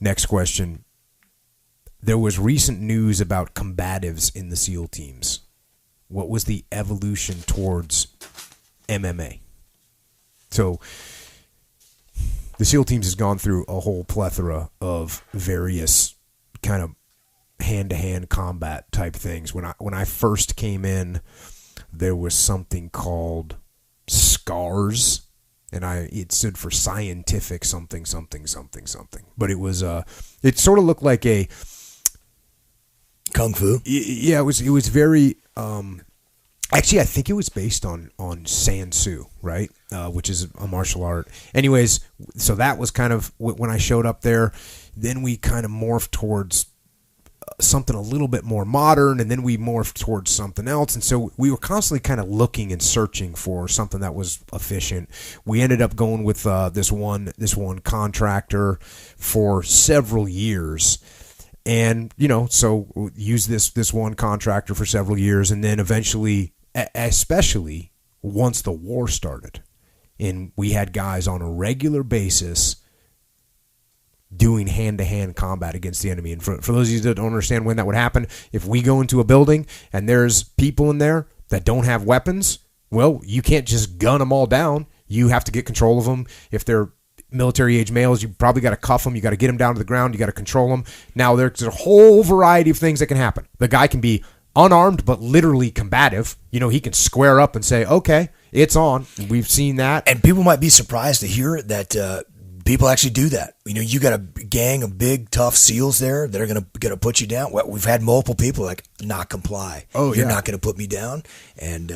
Next question. There was recent news about combatives in the SEAL teams. What was the evolution towards MMA? So the SEAL teams has gone through a whole plethora of various kind of hand-to-hand combat type things. When I first came in, there was something called SCARS, and it stood for scientific something. But it was it sort of looked like a Kung Fu. Yeah, it was very. Actually, I think it was based on Sansu, right? Which is a martial art. Anyways, so that was kind of when I showed up there. Then we kind of morphed towards something a little bit more modern, and then we morphed towards something else. And so we were constantly kind of looking and searching for something that was efficient. We ended up going with this one contractor for several years. And, so use this one contractor for several years, and then eventually, especially once the war started, and we had guys on a regular basis doing hand-to-hand combat against the enemy. And for those of you that don't understand when that would happen, if we go into a building and there's people in there that don't have weapons, well, you can't just gun them all down. You have to get control of them. If they're military-age males, you probably got to cuff them. You got to get them down to the ground. You got to control them. Now, there's a whole variety of things that can happen. The guy can be unarmed but literally combative. He can square up and say, okay, it's on. We've seen that. And people might be surprised to hear that people actually do that. You got a gang of big, tough SEALs there that are going to put you down. Well, we've had multiple people like not comply. Oh, You're not going to put me down. And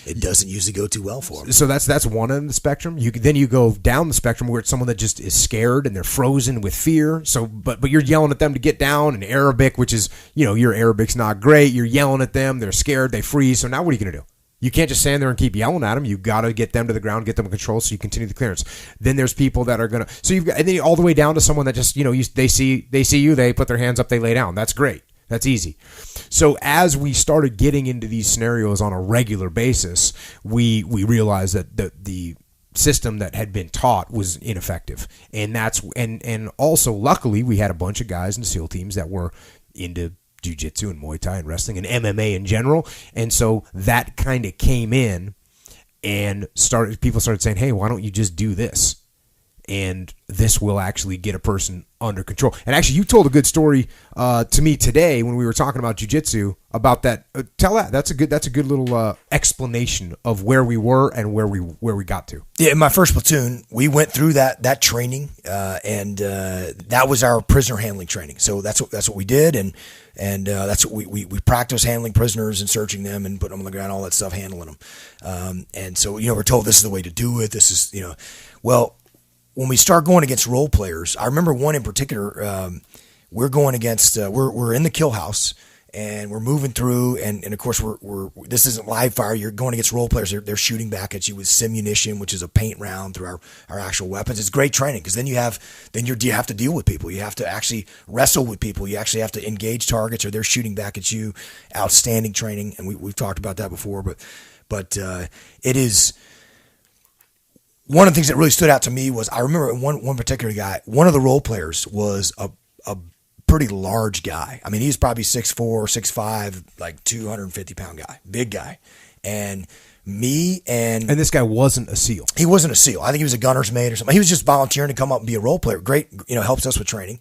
it doesn't usually go too well for them. So that's one end of the spectrum. Then you go down the spectrum where it's someone that just is scared and they're frozen with fear. So, but you're yelling at them to get down in Arabic, which is, your Arabic's not great. You're yelling at them. They're scared. They freeze. So now what are you going to do? You can't just stand there and keep yelling at them. You've got to get them to the ground, get them in control so you continue the clearance. Then there's people that are going to, so you've got, and then all the way down to someone that just, they see you, they put their hands up, they lay down. That's great. That's easy. So as we started getting into these scenarios on a regular basis, we realized that the system that had been taught was ineffective. And and also luckily we had a bunch of guys in SEAL teams that were into jiu-jitsu and Muay Thai and wrestling and MMA in general. And so that kind of came in and people started saying, hey, why don't you just do this? And this will actually get a person under control. And actually, you told a good story to me today when we were talking about jiu-jitsu about that. Tell that. That's a good little explanation of where we were and where we got to. Yeah, in my first platoon, we went through that training, and that was our prisoner handling training. So that's what we did, and that's what we practiced handling prisoners and searching them and putting them on the ground, all that stuff, handling them. And so we're told this is the way to do it. This is well. When we start going against role players, I remember one in particular, we're going against, we're in the kill house and we're moving through and of course this isn't live fire. You're going against role players. They're shooting back at you with simunition, which is a paint round through our actual weapons. It's great training because then you have to deal with people. You have to actually wrestle with people. You actually have to engage targets or they're shooting back at you. Outstanding training. And we've talked about that before, but it is. One of the things that really stood out to me was I remember one particular guy, one of the role players was a pretty large guy. I mean, he's probably 6'4", 6'5", like 250-pound guy, big guy. And this guy wasn't a SEAL. He wasn't a SEAL. I think he was a gunner's mate or something. He was just volunteering to come up and be a role player. Great, helps us with training.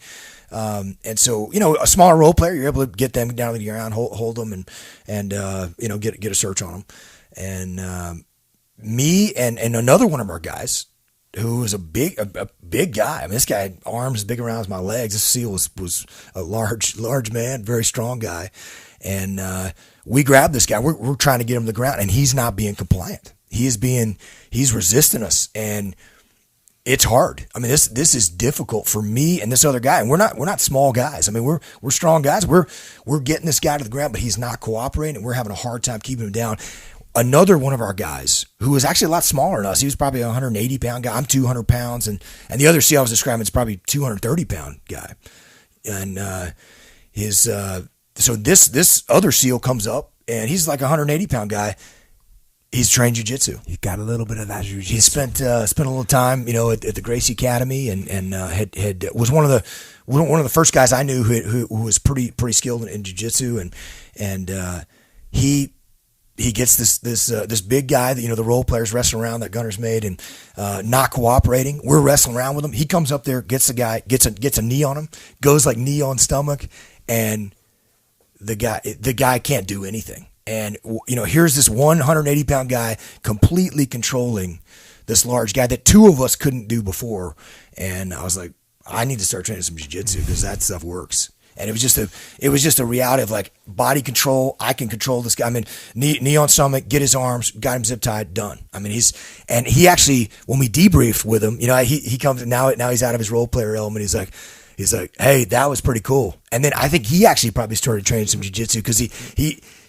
And so, a smaller role player, you're able to get them down to the ground, hold them and get a search on them. And, me and another one of our guys who was a big guy. I mean, this guy had arms as big around as my legs. This SEAL was a large man, very strong guy. And we grabbed this guy. We're trying to get him to the ground, and he's not being compliant. He's resisting us, and it's hard. I mean, this is difficult for me and this other guy. And we're not small guys. I mean, we're strong guys. We're getting this guy to the ground, but he's not cooperating, and we're having a hard time keeping him down. Another one of our guys who was actually a lot smaller than us. He was probably a 180-pound guy. I'm 200 pounds. And the other SEAL I was describing is probably 230-pound guy. And so this other SEAL comes up, and he's like a 180-pound guy. He's trained jiu-jitsu. He got a little bit of that jiu-jitsu. He spent a little time, at the Gracie Academy, and was one of the first guys I knew who was pretty skilled in jiu-jitsu, and he gets this big guy that the role players wrestling around that Gunner's made and not cooperating. We're wrestling around with him. He comes up there, gets the guy, gets a knee on him, goes like knee on stomach, and the guy can't do anything. And here's this 180-pound guy completely controlling this large guy that two of us couldn't do before. And I was like, I need to start training some jiu-jitsu because that stuff works. And it was just a reality of like body control. I can control this guy. I mean, knee on stomach, get his arms, got him zip tied, done. I mean, he actually, when we debriefed with him, he comes now he's out of his role player element. He's like, hey, that was pretty cool. And then I think he actually probably started training some jiu-jitsu because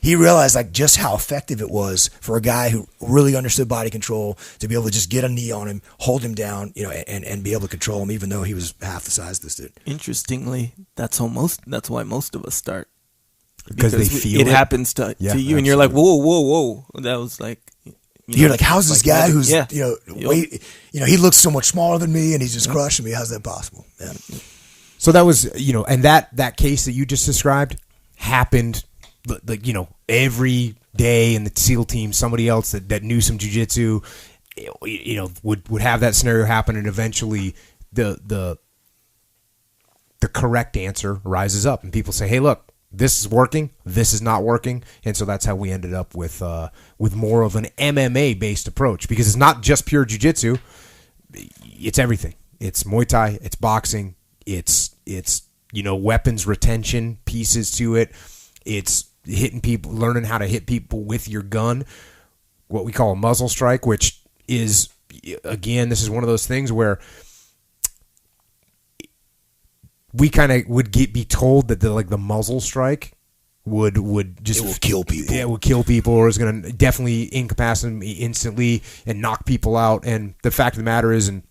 he realized like just how effective it was for a guy who really understood body control to be able to just get a knee on him, hold him down, and be able to control him even though he was half the size of this dude. Interestingly, that's why most of us start. Because they feel it happens to you, absolutely. And you're like, whoa. That was like... You're like, how's this guy who's, yeah. he looks so much smaller than me and he's just crushing me. How's that possible? Yeah. So that was, and that case that you just described happened, like, every day in the SEAL team, somebody else that knew some jiu-jitsu, would have that scenario happen, and eventually the correct answer rises up, and people say, hey, look, this is working, this is not working, and so that's how we ended up with more of an MMA-based approach, because it's not just pure jiu-jitsu, it's everything. It's Muay Thai, it's boxing, it's weapons retention pieces to it. It's hitting people, learning how to hit people with your gun, what we call a muzzle strike, which is, again, this is one of those things where we kind of would be told that the muzzle strike would just... It will kill people. Yeah, it would kill people, or is going to definitely incapacitate them instantly and knock people out. And the fact of the matter is, and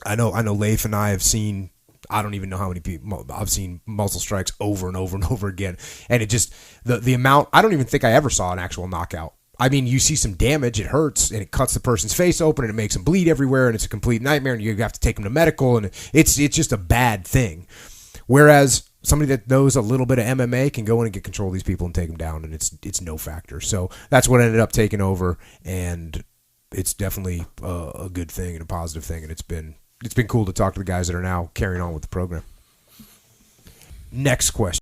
I know Leif and I have seen... I don't even know how many people I've seen muzzle strikes over and over and over again. And it just, the amount, I don't even think I ever saw an actual knockout. I mean, you see some damage, it hurts, and it cuts the person's face open, and it makes them bleed everywhere, and it's a complete nightmare, and you have to take them to medical, and it's just a bad thing. Whereas somebody that knows a little bit of MMA can go in and get control of these people and take them down, and it's no factor. So that's what ended up taking over, and it's definitely a good thing and a positive thing, and it's been cool to talk to the guys that are now carrying on with the program. Next question.